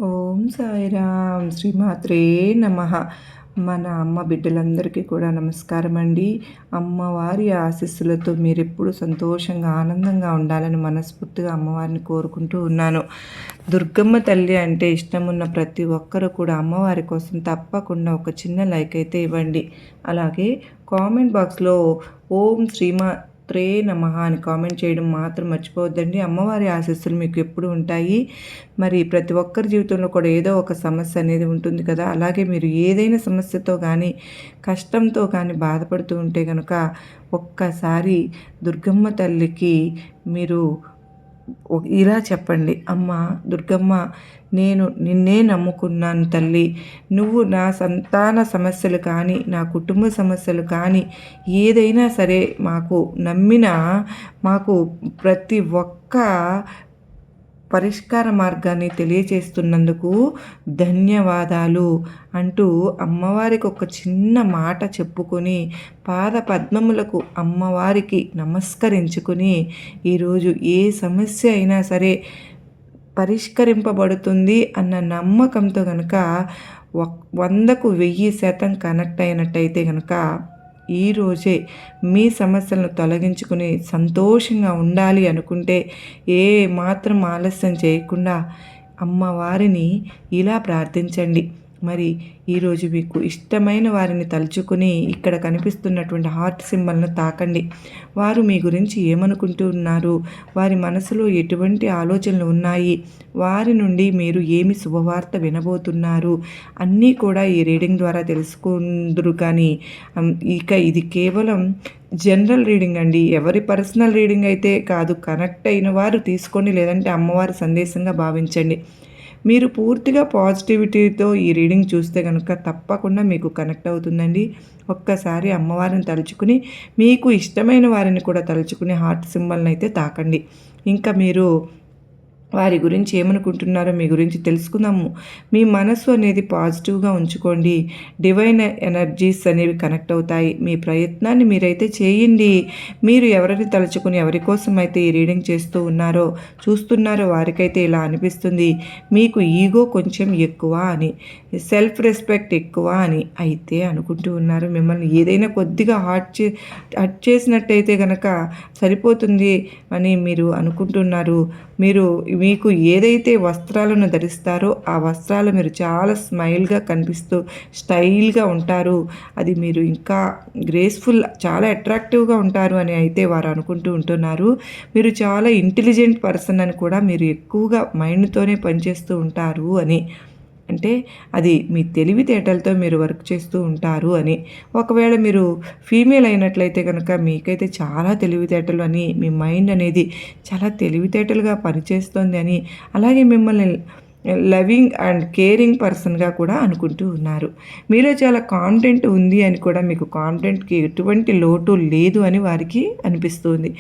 ఓం సాయిరామ్ శ్రీమాత్రే నమ. మన అమ్మ బిడ్డలందరికీ కూడా నమస్కారం అండి. అమ్మవారి ఆశీస్సులతో మీరెప్పుడు సంతోషంగా ఆనందంగా ఉండాలని మనస్ఫూర్తిగా అమ్మవారిని కోరుకుంటూ ఉన్నాను. దుర్గమ్మ తల్లి అంటే ఇష్టమున్న ప్రతి ఒక్కరూ కూడా అమ్మవారి కోసం తప్పకుండా ఒక చిన్న లైక్ అయితే ఇవ్వండి. అలాగే కామెంట్ బాక్స్లో ఓం శ్రీమాత్రే నమః అని కామెంట్ చేయడం మాత్రం మర్చిపోవద్దండి. అమ్మవారి ఆశీస్సులు మీకు ఎప్పుడు ఉంటాయి. మరి ప్రతి ఒక్కరి జీవితంలో కూడా ఏదో ఒక సమస్య అనేది ఉంటుంది కదా. అలాగే మీరు ఏదైనా సమస్యతో కానీ కష్టంతో కానీ బాధపడుతూ ఉంటే కనుక ఒక్కసారి దుర్గమ్మ తల్లికి మీరు ఇలా చెప్పండి, అమ్మ దుర్గమ్మ, నేను నిన్నే నమ్ముకున్నాను తల్లి. నువ్వు నా సంతాన సమస్యలు కానీ నా కుటుంబ సమస్యలు కానీ ఏదైనా సరే మాకు ప్రతి ఒక్క పరిష్కార మార్గాన్ని తెలియచేస్తున్నందుకు ధన్యవాదాలు అంటూ అమ్మవారికి ఒక చిన్న మాట చెప్పుకొని పాద పద్మములకు అమ్మవారికి నమస్కరించుకుని ఈరోజు ఏ సమస్య అయినా సరే పరిష్కరింపబడుతుంది అన్న నమ్మకంతో కనుక 100కు 1000% కనెక్ట్ అయినట్టయితే కనుక ఈరోజే మీ సమస్యలను తొలగించుకుని సంతోషంగా ఉండాలి అనుకుంటే ఏ మాత్రం ఆలస్యం చేయకుండా అమ్మవారిని ఇలా ప్రార్థించండి. మరి ఈరోజు మీకు ఇష్టమైన వారిని తలుచుకుని ఇక్కడ కనిపిస్తున్నటువంటి హార్ట్ సింబల్ను తాకండి. వారు మీ గురించి ఏమనుకుంటున్నారు, వారి మనసులో ఎటువంటి ఆలోచనలు ఉన్నాయి, వారి నుండి మీరు ఏమి శుభవార్త వినబోతున్నారు అన్నీ కూడా ఈ రీడింగ్ ద్వారా తెలుసుకుందరు. కానీ ఇక ఇది కేవలం జనరల్ రీడింగ్ అండి. ఎవరి పర్సనల్ రీడింగ్ అయితే కాదు. కనెక్ట్ అయిన వారు తీసుకోండి, లేదంటే అమ్మవారి సందేశంగా భావించండి. మీరు పూర్తిగా పాజిటివిటీతో ఈ రీడింగ్ చూస్తే కనుక తప్పకుండా మీకు కనెక్ట్ అవుతుందండి. ఒక్కసారి అమ్మవారిని తలుచుకుని మీకు ఇష్టమైన వారిని కూడా తలుచుకుని హార్ట్ సింబల్ని అయితే తాకండి. ఇంకా మీరు వారి గురించి ఏమనుకుంటున్నారో మీ గురించి తెలుసుకుందాము. మీ మనసు అనేది పాజిటివ్గా ఉంచుకోండి. డివైన్ ఎనర్జీస్ అనేవి కనెక్ట్ అవుతాయి. మీ ప్రయత్నాన్ని మీరైతే చేయండి. మీరు ఎవరిని తలుచుకుని ఎవరి కోసం అయితే ఈ రీడింగ్ చూస్తున్నారో వారికైతే ఇలా అనిపిస్తుంది, మీకు ఈగో కొంచెం ఎక్కువ అని, సెల్ఫ్ రెస్పెక్ట్ ఎక్కువ అని అయితే అనుకుంటూ ఉన్నారు. మిమ్మల్ని ఏదైనా కొద్దిగా హర్ట్ చేసినట్టయితే కనుక సరిపోతుంది అని మీరు అనుకుంటున్నారు. మీకు ఏదైతే వస్త్రాలను ధరిస్తారో ఆ వస్త్రాలు మీరు చాలా స్మైల్గా కనిపిస్తూ స్టైల్గా ఉంటారు. అది మీరు ఇంకా గ్రేస్ఫుల్, చాలా అట్రాక్టివ్గా ఉంటారు అని అయితే వారు అనుకుంటూ ఉంటున్నారు. మీరు చాలా ఇంటెలిజెంట్ పర్సన్ అని కూడా, మీరు ఎక్కువగా మైండ్తోనే పనిచేస్తూ ఉంటారు అని, అంటే అది మీ తెలివితేటలతో మీరు వర్క్ చేస్తూ ఉంటారు అని. ఒకవేళ మీరు ఫీమేల్ అయినట్లయితే కనుక మీకైతే చాలా తెలివితేటలు అని, మీ మైండ్ అనేది చాలా తెలివితేటలుగా పనిచేస్తుంది అని, అలాగే మిమ్మల్ని లవింగ్ అండ్ కేరింగ్ పర్సన్గా కూడా అనుకుంటూ ఉన్నారు. మీలో చాలా కాన్ఫిడెంట్ ఉంది అని కూడా, మీకు కాన్ఫిడెంట్కి ఎటువంటి లోటు లేదు అని వారికి అనిపిస్తుంది.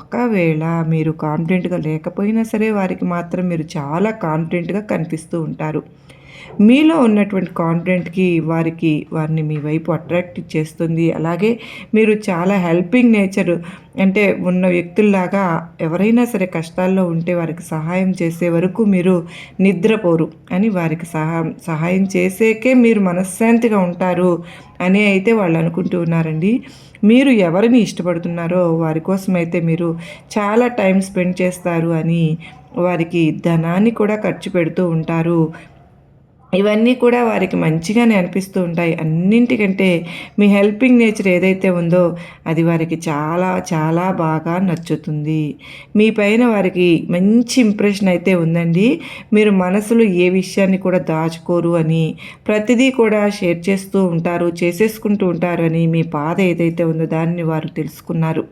ఒకవేళ మీరు కాన్ఫిడెంట్గా లేకపోయినా సరే వారికి మాత్రం మీరు చాలా కాన్ఫిడెంట్గా కనిపిస్తూ ఉంటారు. మీలో ఉన్నటువంటి కాన్ఫిడెంట్కి వారిని మీ వైపు అట్రాక్ట్ చేస్తుంది. అలాగే మీరు చాలా హెల్పింగ్ నేచర్ అంటే ఉన్న వ్యక్తుల్లాగా, ఎవరైనా సరే కష్టాల్లో ఉంటే వారికి సహాయం చేసే వరకు మీరు నిద్రపోరు అని, వారికి సహాయం చేసేకే మీరు మనశ్శాంతిగా ఉంటారు అని అయితే వాళ్ళు అనుకుంటూ ఉన్నారండి. మీరు ఎవరిని ఇష్టపడుతున్నారో వారి కోసం అయితే మీరు చాలా టైం స్పెండ్ చేస్తారు అని, వారికి ధనాన్ని కూడా ఖర్చు పెడుతూ ఉంటారు. ఇవన్నీ కూడా వారికి మంచిగానే అనిపిస్తూ ఉంటాయి. అన్నింటికంటే మీ హెల్పింగ్ నేచర్ ఏదైతే ఉందో అది వారికి చాలా చాలా బాగా నచ్చుతుంది. మీ పైన వారికి మంచి ఇంప్రెషన్ అయితే ఉందండి. మీరు మనసులో ఏ విషయాన్ని కూడా దాచుకోరు అని, ప్రతిదీ కూడా షేర్ చేస్తూ ఉంటారు, చేసేసుకుంటూ ఉంటారు అని, మీ బాధ ఏదైతే ఉందో దాన్ని వారు తెలుసుకున్నారు.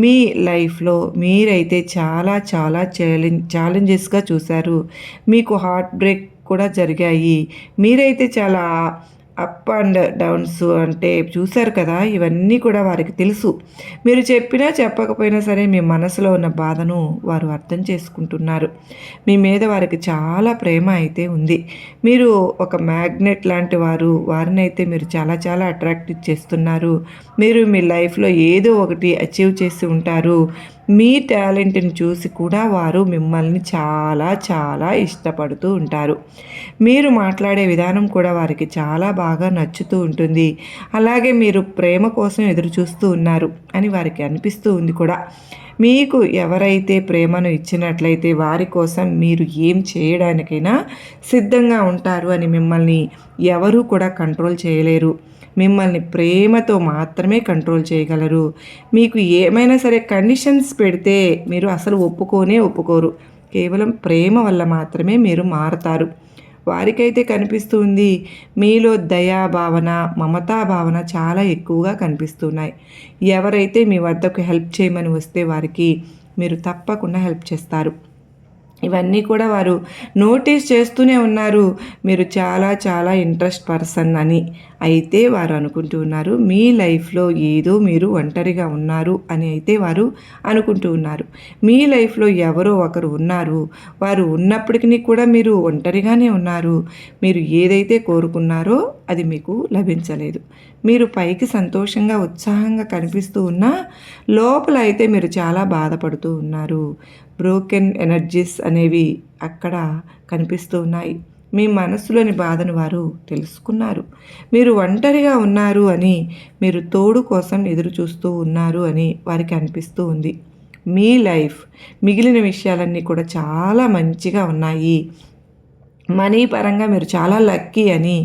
మీ లైఫ్లో మీరైతే చాలా చాలా ఛాలెంజెస్గా చూశారు. మీకు హార్ట్ బ్రేక్ కూడా జరిగాయి. మీరైతే చాలా అప్ అండ్ డౌన్స్ అంటే చూశారు కదా. ఇవన్నీ కూడా వారికి తెలుసు. మీరు చెప్పినా చెప్పకపోయినా సరే మీ మనసులో ఉన్న బాధను వారు అర్థం చేసుకుంటున్నారు. మీ మీద వారికి చాలా ప్రేమ అయితే ఉంది. మీరు ఒక మ్యాగ్నెట్ లాంటి వారిని అయితే మీరు చాలా చాలా అట్రాక్ట్ చేస్తున్నారు. మీరు మీ లైఫ్లో ఏదో ఒకటి అచీవ్ చేసి ఉంటారు. మీ టాలెంట్ని చూసి కూడా వారు మిమ్మల్ని చాలా చాలా ఇష్టపడుతూ ఉంటారు. మీరు మాట్లాడే విధానం కూడా వారికి చాలా బాగా నచ్చుతూ ఉంటుంది. అలాగే మీరు ప్రేమ కోసం ఎదురు చూస్తూ ఉన్నారు అని వారికి అనిపిస్తూ ఉంది కూడా. మీకు ఎవరైతే ప్రేమను ఇచ్చినట్లయితే వారి కోసం మీరు ఏం చేయడానికైనా సిద్ధంగా ఉంటారు అని మిమ్మల్ని ఎవరూ కూడా కంట్రోల్ చేయలేరు. మిమ్మల్ని ప్రేమతో మాత్రమే కంట్రోల్ చేయగలరు. మీకు ఏమైనా సరే కండిషన్స్ పెడితే మీరు అసలు ఒప్పుకోరు. కేవలం ప్రేమ వల్ల మాత్రమే మీరు మారతారు. వారికైతే కనిపిస్తుంది మీలో దయాభావన, మమతా భావన చాలా ఎక్కువగా కనిపిస్తున్నాయి. ఎవరైతే మీ వద్దకు హెల్ప్ చేయమని వస్తే వారికి మీరు తప్పకుండా హెల్ప్ చేస్తారు. ఇవన్నీ కూడా వారు నోటీస్ చేస్తూనే ఉన్నారు మీరు చాలా చాలా ఇంట్రెస్ట్ పర్సన్ అని. అయితే వారు అనుకుంటూ ఉన్నారు మీ లైఫ్లో ఏదో మీరు ఒంటరిగా ఉన్నారు అని అయితే వారు అనుకుంటూ ఉన్నారు. మీ లైఫ్లో ఎవరో ఒకరు ఉన్నారు. వారు ఉన్నప్పటికీ కూడా మీరు ఒంటరిగానే ఉన్నారు. మీరు ఏదైతే కోరుకున్నారో అది మీకు లభించలేదు. మీరు పైకి సంతోషంగా ఉత్సాహంగా కనిపిస్తూ ఉన్నా లోపల అయితే మీరు చాలా బాధపడుతూ ఉన్నారు. బ్రోకెన్ ఎనర్జీస్ అనేవి అక్కడ కనిపిస్తూ ఉన్నాయి. మీ మనసులోని బాధను వారు తెలుసుకున్నారు. మీరు ఒంటరిగా ఉన్నారు అని, మీరు తోడు కోసం ఎదురు చూస్తూ ఉన్నారు అని వారికి అనిపిస్తూ ఉంది. మీ లైఫ్ మిగిలిన విషయాలన్నీ కూడా చాలా మంచిగా ఉన్నాయి. మనీ పరంగా మీరు చాలా లక్కీ అని,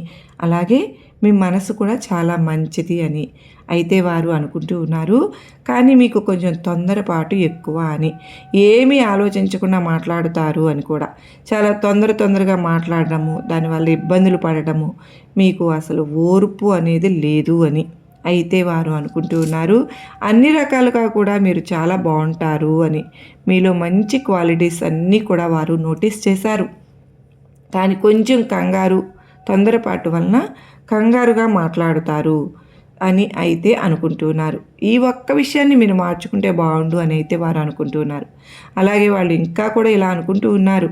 అలాగే మీ మనసు కూడా చాలా మంచిది అని అయితే వారు అనుకుంటూ ఉన్నారు. కానీ మీకు కొంచెం తొందరపాటు ఎక్కువ అని, ఏమీ ఆలోచించకుండా మాట్లాడుతారు అని కూడా. చాలా తొందరగా మాట్లాడడము, దానివల్ల ఇబ్బందులు పడడము, మీకు అసలు ఓర్పు అనేది లేదు అని అయితే వారు అనుకుంటూ ఉన్నారు. అన్ని రకాలుగా కూడా మీరు చాలా బాగుంటారు అని, మీలో మంచి క్వాలిటీస్ అన్నీ కూడా వారు నోటీస్ చేశారు. కానీ కొంచెం తొందరపాటు వలన కంగారుగా మాట్లాడుతారు అని అయితే అనుకుంటున్నారు. ఈ ఒక్క విషయాన్ని మీరు మార్చుకుంటే బాగుండు అని అయితే వారు అనుకుంటున్నారు. అలాగే వాళ్ళు ఇంకా కూడా ఇలా అనుకుంటూ ఉన్నారు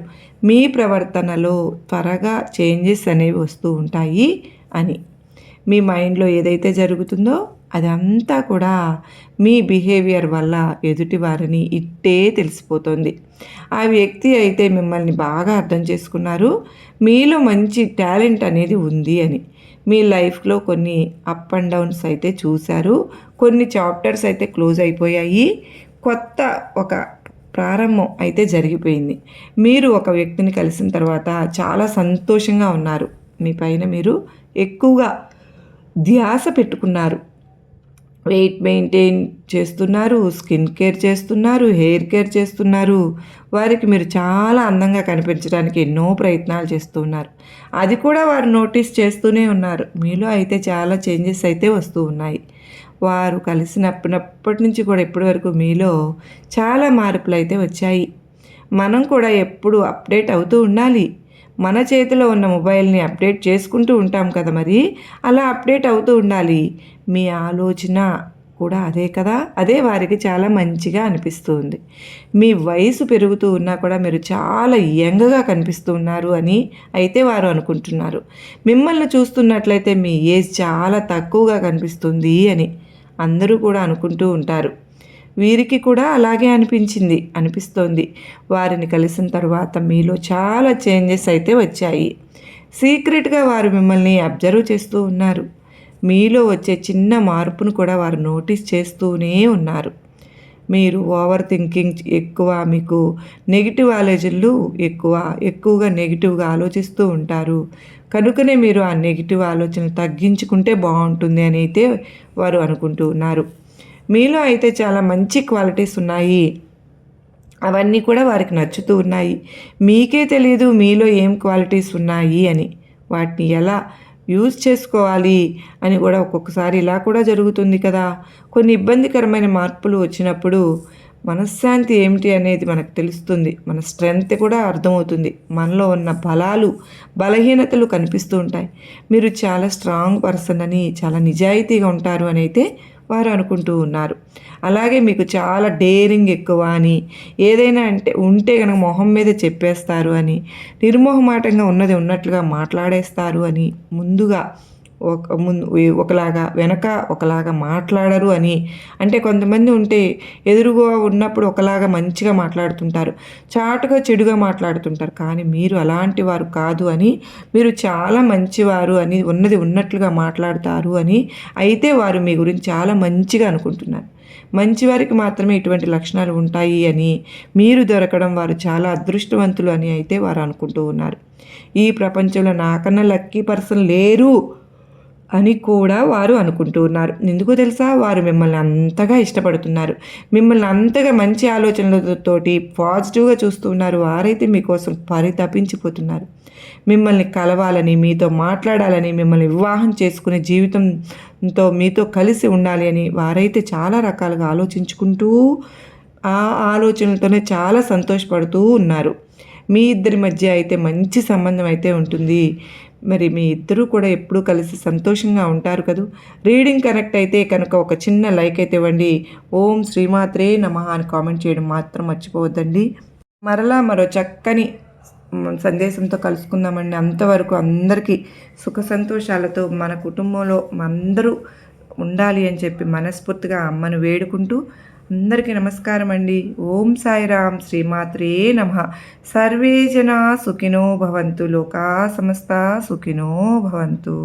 మీ ప్రవర్తనలో త్వరగా చేంజెస్ అనేవి వస్తూ ఉంటాయి అని. మీ మైండ్లో ఏదైతే జరుగుతుందో అదంతా కూడా మీ బిహేవియర్ వల్ల ఎదుటి వారిని ఇట్టే తెలిసిపోతుంది. ఆ వ్యక్తి అయితే మిమ్మల్ని బాగా అర్థం చేసుకున్నారు. మీలో మంచి టాలెంట్ అనేది ఉంది అని. మీ లైఫ్లో కొన్ని అప్ అండ్ డౌన్స్ అయితే చూశారు. కొన్ని చాప్టర్స్ అయితే క్లోజ్ అయిపోయాయి. కొత్త ఒక ప్రారంభం అయితే జరిగిపోయింది. మీరు ఒక వ్యక్తిని కలిసిన తర్వాత చాలా సంతోషంగా ఉన్నారు. మీ పైన మీరు ఎక్కువగా ధ్యాస పెట్టుకున్నారు. వెయిట్ మెయింటైన్ చేస్తున్నారు, స్కిన్ కేర్ చేస్తున్నారు, హెయిర్ కేర్ చేస్తున్నారు. వారికి మీరు చాలా అందంగా కనిపించడానికి ఎన్నో ప్రయత్నాలు చేస్తున్నారు. అది కూడా వారు నోటీస్ చేస్తూనే ఉన్నారు. మీలో అయితే చాలా చేంజెస్ అయితే వస్తూ ఉన్నాయి. వారు కలిసినప్పటి నుంచి కూడా ఇప్పటి వరకు మీలో చాలా మార్పులు అయితే వచ్చాయి. మనం కూడా ఎప్పుడు అప్డేట్ అవుతూ ఉండాలి. మన చేతిలో ఉన్న మొబైల్ని అప్డేట్ చేసుకుంటూ ఉంటాం కదా, మరి అలా అప్డేట్ అవుతూ ఉండాలి. మీ ఆలోచన కూడా అదే కదా, అదే వారికి చాలా మంచిగా అనిపిస్తుంది. మీ వయసు పెరుగుతూ ఉన్నా కూడా మీరు చాలా యంగ్గా కనిపిస్తూ ఉన్నారు అని అయితే వారు అనుకుంటున్నారు. మిమ్మల్ని చూస్తున్నట్లయితే మీ ఏజ్ చాలా తక్కువగా కనిపిస్తుంది అని అందరూ కూడా అనుకుంటూ ఉంటారు. వీరికి కూడా అలాగే అనిపిస్తోంది. వారిని కలిసిన తర్వాత మీలో చాలా చేంజెస్ అయితే వచ్చాయి. సీక్రెట్గా వారు మిమ్మల్ని అబ్జర్వ్ చేస్తూ ఉన్నారు. మీలో వచ్చే చిన్న మార్పును కూడా వారు నోటీస్ చేస్తూనే ఉన్నారు. మీరు ఓవర్ థింకింగ్ ఎక్కువ, మీకు నెగిటివ్ ఆలోచనలు ఎక్కువగా నెగిటివ్గా ఆలోచిస్తూ ఉంటారు. కనుకనే మీరు ఆ నెగిటివ్ ఆలోచనలు తగ్గించుకుంటే బాగుంటుంది అని అయితే వారు అనుకుంటూ ఉన్నారు. మీలో అయితే చాలా మంచి క్వాలిటీస్ ఉన్నాయి. అవన్నీ కూడా వారికి నచ్చుతూ ఉన్నాయి. మీకే తెలియదు మీలో ఏం క్వాలిటీస్ ఉన్నాయి అని. వాటిని ఎలా యూజ్ చేసుకోవాలి అని కూడా ఒక్కొక్కసారి ఇలా కూడా జరుగుతుంది కదా. కొన్ని ఇబ్బందికరమైన మార్పులు వచ్చినప్పుడు మనశ్శాంతి ఏమిటి అనేది మనకు తెలుస్తుంది. మన స్ట్రెంగ్త్ కూడా అర్థమవుతుంది. మనలో ఉన్న బలహీనతలు కనిపిస్తూ ఉంటాయి. మీరు చాలా స్ట్రాంగ్ పర్సన్ అని, చాలా నిజాయితీగా ఉంటారు అని అయితే వారు అనుకుంటూ ఉన్నారు. అలాగే మీకు చాలా డేరింగ్ ఎక్కువ అని, ఏదైనా ఉంటే కనుక మొహం మీద చెప్పేస్తారు అని, నిర్మోహమాటంగా ఉన్నది ఉన్నట్లుగా మాట్లాడేస్తారు అని ముందుగా ఒక ముందు ఒకలాగా వెనక ఒకలాగా మాట్లాడరు అని. అంటే కొంతమంది ఉంటే ఎదురుగా ఉన్నప్పుడు ఒకలాగా మంచిగా మాట్లాడుతుంటారు, చాటుగా చెడుగా మాట్లాడుతుంటారు. కానీ మీరు అలాంటి వారు కాదు అని, మీరు చాలా మంచివారు అని, ఉన్నది ఉన్నట్లుగా మాట్లాడతారు అని, అయితే వారు మీ గురించి చాలా మంచిగా అనుకుంటున్నారు. మంచివారికి మాత్రమే ఇటువంటి లక్షణాలు ఉంటాయి అని, మీరు దొరకడం వారు చాలా అదృష్టవంతులు అని అయితే వారు అనుకుంటూ ఉన్నారు. ఈ ప్రపంచంలో నాకన్నా లక్కీ పర్సన్ లేరు అని కూడా వారు అనుకుంటూ ఉన్నారు. ఎందుకో తెలుసా? వారు మిమ్మల్ని అంతగా ఇష్టపడుతున్నారు, మిమ్మల్ని అంతగా మంచి ఆలోచనలతోటి పాజిటివ్గా చూస్తూ ఉన్నారు. వారైతే మీకోసం పరితపించిపోతున్నారు. మిమ్మల్ని కలవాలని, మీతో మాట్లాడాలని, మిమ్మల్ని వివాహం చేసుకునే జీవితంతో మీతో కలిసి ఉండాలి అని వారైతే చాలా రకాలుగా ఆలోచించుకుంటూ, ఆ ఆలోచనలతోనే చాలా సంతోషపడుతూ ఉన్నారు. మీ ఇద్దరి మధ్య అయితే మంచి సంబంధం అయితే ఉంటుంది. మరి మీ ఇద్దరూ కూడా ఎప్పుడూ కలిసి సంతోషంగా ఉంటారు కదూ. రీడింగ్ కనెక్ట్ అయితే కనుక ఒక చిన్న లైక్ అయితే ఇవ్వండి. ఓం శ్రీమాత్రే నమః అని కామెంట్ చేయడం మాత్రం మర్చిపోవద్దండి. మరలా మరో చక్కని సందేశంతో కలుసుకుందామండి. అంతవరకు అందరికీ సుఖ సంతోషాలతో మన కుటుంబంలో అందరూ ఉండాలి అని చెప్పి మనస్ఫూర్తిగా అమ్మను వేడుకుంటూ అందరికీ నమస్కారం అండి. ఓం సాయిరాం. శ్రీమాత్రే నమః. సర్వే జనా సుఖినో భవంతు. లోకా సమస్త సుఖినో భవంతు.